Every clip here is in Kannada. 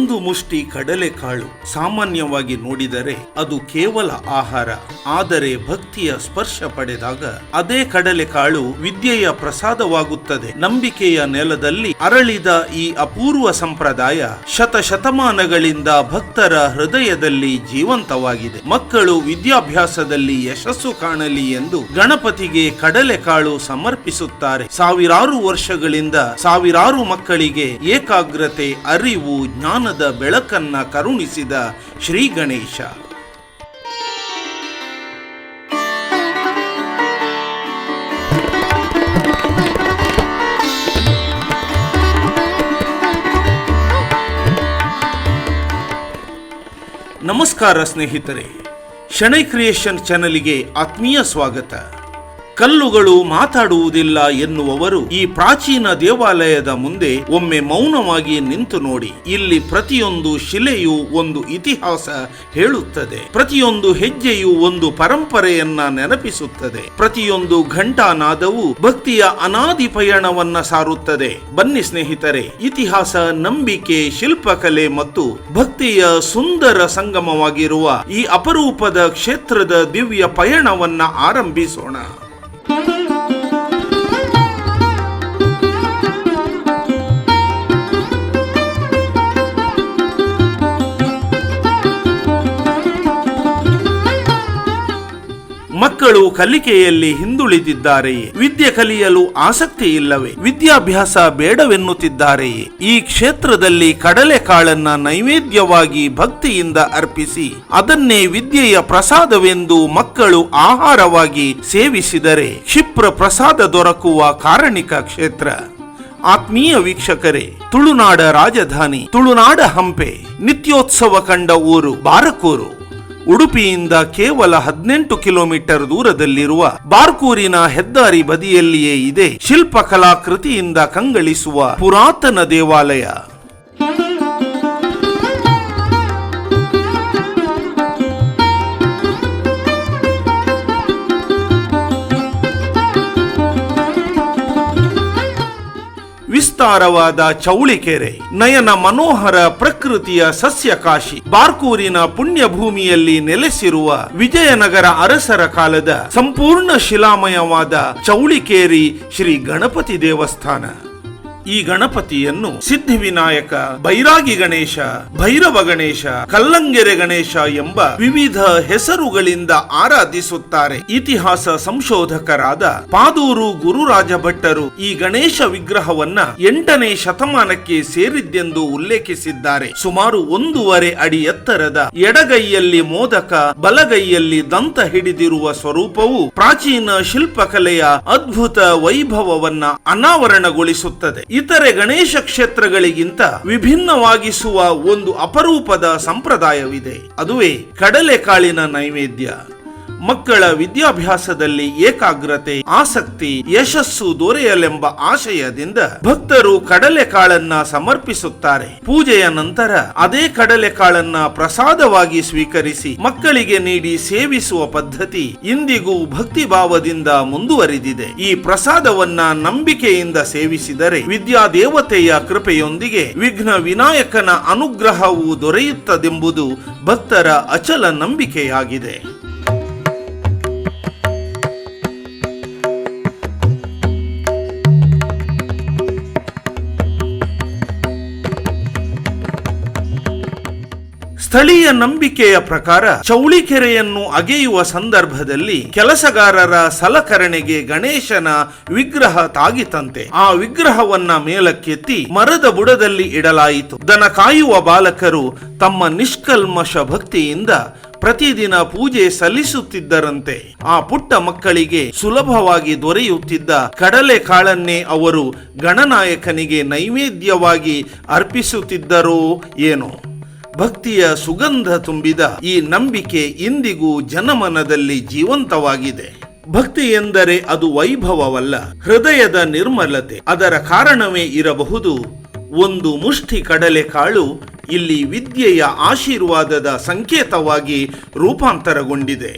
ಒಂದು ಮುಷ್ಟಿ ಕಡಲೆಕಾಳು ಸಾಮಾನ್ಯವಾಗಿ ನೋಡಿದರೆ ಅದು ಕೇವಲ ಆಹಾರ. ಆದರೆ ಭಕ್ತಿಯ ಸ್ಪರ್ಶ ಪಡೆದಾಗ ಅದೇ ಕಡಲೆಕಾಳು ವಿದ್ಯೆಯ ಪ್ರಸಾದವಾಗುತ್ತದೆ. ನಂಬಿಕೆಯ ನೆಲದಲ್ಲಿ ಅರಳಿದ ಈ ಅಪೂರ್ವ ಸಂಪ್ರದಾಯ ಶತಶತಮಾನಗಳಿಂದ ಭಕ್ತರ ಹೃದಯದಲ್ಲಿ ಜೀವಂತವಾಗಿದೆ. ಮಕ್ಕಳು ವಿದ್ಯಾಭ್ಯಾಸದಲ್ಲಿ ಯಶಸ್ಸು ಕಾಣಲಿ ಎಂದು ಗಣಪತಿಗೆ ಕಡಲೆಕಾಳು ಸಮರ್ಪಿಸುತ್ತಾರೆ. ಸಾವಿರಾರು ವರ್ಷಗಳಿಂದ ಸಾವಿರಾರು ಮಕ್ಕಳಿಗೆ ಏಕಾಗ್ರತೆ, ಅರಿವು, ಜ್ಞಾನದ ಬೆಳಕನ್ನ ಕರುಣಿಸಿದ ಶ್ರೀ ಗಣೇಶ. ನಮಸ್ಕಾರ ಸ್ನೇಹಿತರೆ, ಶಣೈ ಕ್ರಿಯೇಷನ್ ಚಾನೆಲ್ಗೆ ಆತ್ಮೀಯ ಸ್ವಾಗತ. ಕಲ್ಲುಗಳು ಮಾತಾಡುವುದಿಲ್ಲ ಎನ್ನುವವರು ಈ ಪ್ರಾಚೀನ ದೇವಾಲಯದ ಮುಂದೆ ಒಮ್ಮೆ ಮೌನವಾಗಿ ನಿಂತು ನೋಡಿ. ಇಲ್ಲಿ ಪ್ರತಿಯೊಂದು ಶಿಲೆಯು ಒಂದು ಇತಿಹಾಸ ಹೇಳುತ್ತದೆ. ಪ್ರತಿಯೊಂದು ಹೆಜ್ಜೆಯು ಒಂದು ಪರಂಪರೆಯನ್ನ ನೆನಪಿಸುತ್ತದೆ. ಪ್ರತಿಯೊಂದು ಘಂಟಾನಾದವು ಭಕ್ತಿಯ ಅನಾದಿ ಪಯಣವನ್ನ ಸಾರುತ್ತದೆ. ಬನ್ನಿ ಸ್ನೇಹಿತರೆ, ಇತಿಹಾಸ, ನಂಬಿಕೆ, ಶಿಲ್ಪಕಲೆ ಮತ್ತು ಭಕ್ತಿಯ ಸುಂದರ ಸಂಗಮವಾಗಿರುವ ಈ ಅಪರೂಪದ ಕ್ಷೇತ್ರದ ದಿವ್ಯ ಪಯಣವನ್ನ ಆರಂಭಿಸೋಣ. ಮಕ್ಕಳು ಕಲಿಕೆಯಲ್ಲಿ ಹಿಂದುಳಿದಿದ್ದಾರೆಯೇ? ವಿದ್ಯೆ ಕಲಿಯಲು ಆಸಕ್ತಿ ಇಲ್ಲವೇ? ವಿದ್ಯಾಭ್ಯಾಸ ಬೇಡವೆನ್ನುತ್ತಿದ್ದಾರೆಯೇ? ಈ ಕ್ಷೇತ್ರದಲ್ಲಿ ಕಡಲೆಕಾಳನ್ನ ನೈವೇದ್ಯವಾಗಿ ಭಕ್ತಿಯಿಂದ ಅರ್ಪಿಸಿ ಅದನ್ನೇ ವಿದ್ಯೆಯ ಪ್ರಸಾದವೆಂದು ಮಕ್ಕಳು ಆಹಾರವಾಗಿ ಸೇವಿಸಿದರೆ ಕ್ಷಿಪ್ರ ಪ್ರಸಾದ ದೊರಕುವ ಕಾರಣಿಕ ಕ್ಷೇತ್ರ. ಆತ್ಮೀಯ ವೀಕ್ಷಕರೇ, ತುಳುನಾಡ ರಾಜಧಾನಿ ತುಳುನಾಡ ಹಂಪೆ ನಿತ್ಯೋತ್ಸವ ಕಂಡ ಊರು ಬಾರಕೂರು. ಉಡುಪಿಯಿಂದ ಕೇವಲ 18 ಕಿಲೋಮೀಟರ್ ದೂರದಲ್ಲಿರುವ ಬಾರ್ಕೂರಿನ ಹೆದ್ದಾರಿ ಬದಿಯಲ್ಲಿಯೇ ಇದೆ ಶಿಲ್ಪಕಲಾಕೃತಿಯಿಂದ ಕಂಗಳಿಸುವ ಪುರಾತನ ದೇವಾಲಯ. ವಿಸ್ತಾರವಾದ ಚೌಳಿಕೆರೆ, ನಯನ ಮನೋಹರ ಪ್ರಕೃತಿಯ ಸಸ್ಯಕಾಶಿ, ಬಾರ್ಕೂರಿನ ಪುಣ್ಯಭೂಮಿಯಲ್ಲಿ ನೆಲೆಸಿರುವ ವಿಜಯನಗರ ಅರಸರ ಕಾಲದ ಸಂಪೂರ್ಣ ಶಿಲಾಮಯವಾದ ಚೌಳಿಕೇರಿ ಶ್ರೀ ಗಣಪತಿ ದೇವಸ್ಥಾನ. ಈ ಗಣಪತಿಯನ್ನು ಸಿದ್ಧಿವಿನಾಯಕ, ಬೈರಾಗಿ ಗಣೇಶ, ಭೈರವ ಗಣೇಶ, ಕಲ್ಲಂಗೆರೆ ಗಣೇಶ ಎಂಬ ವಿವಿಧ ಹೆಸರುಗಳಿಂದ ಆರಾಧಿಸುತ್ತಾರೆ. ಇತಿಹಾಸ ಸಂಶೋಧಕರಾದ ಪಾದೂರು ಗುರುರಾಜ ಭಟ್ಟರು ಈ ಗಣೇಶ ವಿಗ್ರಹವನ್ನ 8ನೇ ಶತಮಾನಕ್ಕೆ ಸೇರಿದ್ದೆಂದು ಉಲ್ಲೇಖಿಸಿದ್ದಾರೆ. ಸುಮಾರು 1.5 ಅಡಿ ಎತ್ತರದ, ಎಡಗೈಯಲ್ಲಿ ಮೋದಕ, ಬಲಗೈಯಲ್ಲಿ ದಂತ ಹಿಡಿದಿರುವ ಸ್ವರೂಪವು ಪ್ರಾಚೀನ ಶಿಲ್ಪಕಲೆಯ ಅದ್ಭುತ ವೈಭವವನ್ನ ಅನಾವರಣಗೊಳಿಸುತ್ತದೆ. ಇತರೆ ಗಣೇಶ ಕ್ಷೇತ್ರಗಳಿಗಿಂತ ವಿಭಿನ್ನವಾಗಿಸುವ ಒಂದು ಅಪರೂಪದ ಸಂಪ್ರದಾಯವಿದೆ. ಅದುವೇ ಕಡಲೆಕಾಳಿನ ನೈವೇದ್ಯ. ಮಕ್ಕಳ ವಿದ್ಯಾಭ್ಯಾಸದಲ್ಲಿ ಏಕಾಗ್ರತೆ, ಆಸಕ್ತಿ, ಯಶಸ್ಸು ದೊರೆಯಲೆಂಬ ಆಶಯದಿಂದ ಭಕ್ತರು ಕಡಲೆಕಾಳನ್ನ ಸಮರ್ಪಿಸುತ್ತಾರೆ. ಪೂಜೆಯ ನಂತರ ಅದೇ ಕಡಲೆಕಾಳನ್ನ ಪ್ರಸಾದವಾಗಿ ಸ್ವೀಕರಿಸಿ ಮಕ್ಕಳಿಗೆ ನೀಡಿ ಸೇವಿಸುವ ಪದ್ಧತಿ ಇಂದಿಗೂ ಭಕ್ತಿಭಾವದಿಂದ ಮುಂದುವರಿದಿದೆ. ಈ ಪ್ರಸಾದವನ್ನ ನಂಬಿಕೆಯಿಂದ ಸೇವಿಸಿದರೆ ವಿದ್ಯಾದೇವತೆಯ ಕೃಪೆಯೊಂದಿಗೆ ವಿಘ್ನ ವಿನಾಯಕನ ಅನುಗ್ರಹವು ದೊರೆಯುತ್ತದೆಂಬುದು ಭಕ್ತರ ಅಚಲ ನಂಬಿಕೆಯಾಗಿದೆ. ಸ್ಥಳೀಯ ನಂಬಿಕೆಯ ಪ್ರಕಾರ ಚೌಳಿಕೆರೆಯನ್ನು ಅಗೆಯುವ ಸಂದರ್ಭದಲ್ಲಿ ಕೆಲಸಗಾರರ ಸಲಕರಣೆಗೆ ಗಣೇಶನ ವಿಗ್ರಹ ತಾಗಿತಂತೆ. ಆ ವಿಗ್ರಹವನ್ನ ಮೇಲಕ್ಕೆತ್ತಿ ಮರದ ಬುಡದಲ್ಲಿ ಇಡಲಾಯಿತು. ದನ ಕಾಯುವ ಬಾಲಕರು ತಮ್ಮ ನಿಷ್ಕಲ್ಮಶ ಭಕ್ತಿಯಿಂದ ಪ್ರತಿದಿನ ಪೂಜೆ ಸಲ್ಲಿಸುತ್ತಿದ್ದರಂತೆ. ಆ ಪುಟ್ಟ ಮಕ್ಕಳಿಗೆ ಸುಲಭವಾಗಿ ದೊರೆಯುತ್ತಿದ್ದ ಕಡಲೆಕಾಳನ್ನೇ ಅವರು ಗಣನಾಯಕನಿಗೆ ನೈವೇದ್ಯವಾಗಿ ಅರ್ಪಿಸುತ್ತಿದ್ದರೋ ಏನೋ. ಭಕ್ತಿಯ ಸುಗಂಧ ತುಂಬಿದ ಈ ನಂಬಿಕೆ ಇಂದಿಗೂ ಜನಮನದಲ್ಲಿ ಜೀವಂತವಾಗಿದೆ. ಭಕ್ತಿ ಎಂದರೆ ಅದು ವೈಭವವಲ್ಲ, ಹೃದಯದ ನಿರ್ಮಲತೆ. ಅದರ ಕಾರಣವೇ ಇರಬಹುದು ಒಂದು ಮುಷ್ಟಿ ಕಡಲೆಕಾಳು ಇಲ್ಲಿ ವಿದ್ಯೆಯ ಆಶೀರ್ವಾದದ ಸಂಕೇತವಾಗಿ ರೂಪಾಂತರಗೊಂಡಿದೆ.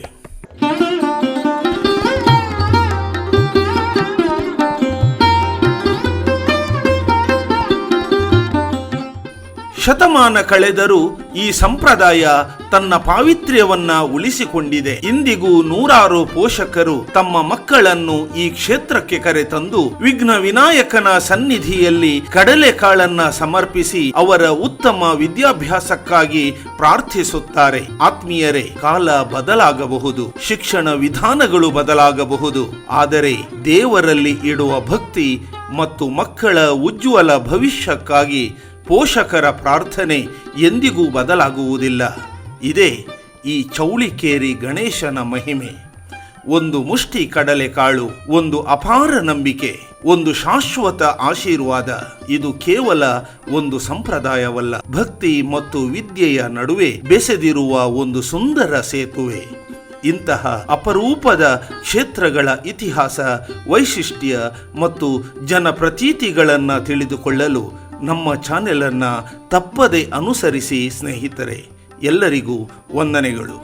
ಶತಮಾನ ಕಳೆದರೂ ಈ ಸಂಪ್ರದಾಯ ತನ್ನ ಪಾವಿತ್ರ್ಯವನ್ನ ಉಳಿಸಿಕೊಂಡಿದೆ. ಇಂದಿಗೂ ನೂರಾರು ಪೋಷಕರು ತಮ್ಮ ಮಕ್ಕಳನ್ನು ಈ ಕ್ಷೇತ್ರಕ್ಕೆ ಕರೆತಂದು ವಿಘ್ನ ವಿನಾಯಕನ ಸನ್ನಿಧಿಯಲ್ಲಿ ಕಡಲೆಕಾಳನ್ನ ಸಮರ್ಪಿಸಿ ಅವರ ಉತ್ತಮ ವಿದ್ಯಾಭ್ಯಾಸಕ್ಕಾಗಿ ಪ್ರಾರ್ಥಿಸುತ್ತಾರೆ. ಆತ್ಮೀಯರೇ, ಕಾಲ ಬದಲಾಗಬಹುದು, ಶಿಕ್ಷಣ ವಿಧಾನಗಳು ಬದಲಾಗಬಹುದು, ಆದರೆ ದೇವರಲ್ಲಿ ಇಡುವ ಭಕ್ತಿ ಮತ್ತು ಮಕ್ಕಳ ಉಜ್ವಲ ಭವಿಷ್ಯಕ್ಕಾಗಿ ಪೋಷಕರ ಪ್ರಾರ್ಥನೆ ಎಂದಿಗೂ ಬದಲಾಗುವುದಿಲ್ಲ. ಇದೇ ಈ ಚೌಳಿಕೇರಿ ಗಣೇಶನ ಮಹಿಮೆ. ಒಂದು ಮುಷ್ಟಿ ಕಡಲೆಕಾಳು, ಒಂದು ಅಪಾರ ನಂಬಿಕೆ, ಒಂದು ಶಾಶ್ವತ ಆಶೀರ್ವಾದ. ಇದು ಕೇವಲ ಒಂದು ಸಂಪ್ರದಾಯವಲ್ಲ, ಭಕ್ತಿ ಮತ್ತು ವಿದ್ಯೆಯ ನಡುವೆ ಬೆಸೆದಿರುವ ಒಂದು ಸುಂದರ ಸೇತುವೆ. ಇಂತಹ ಅಪರೂಪದ ಕ್ಷೇತ್ರಗಳ ಇತಿಹಾಸ, ವೈಶಿಷ್ಟ್ಯ ಮತ್ತು ಜನಪ್ರತೀತಿಗಳನ್ನು ತಿಳಿದುಕೊಳ್ಳಲು ನಮ್ಮ ಚಾನೆಲ್ ಅನ್ನು ತಪ್ಪದೆ ಅನುಸರಿಸಿ ಸ್ನೇಹಿತರೆ. ಎಲ್ಲರಿಗೂ ವಂದನೆಗಳು.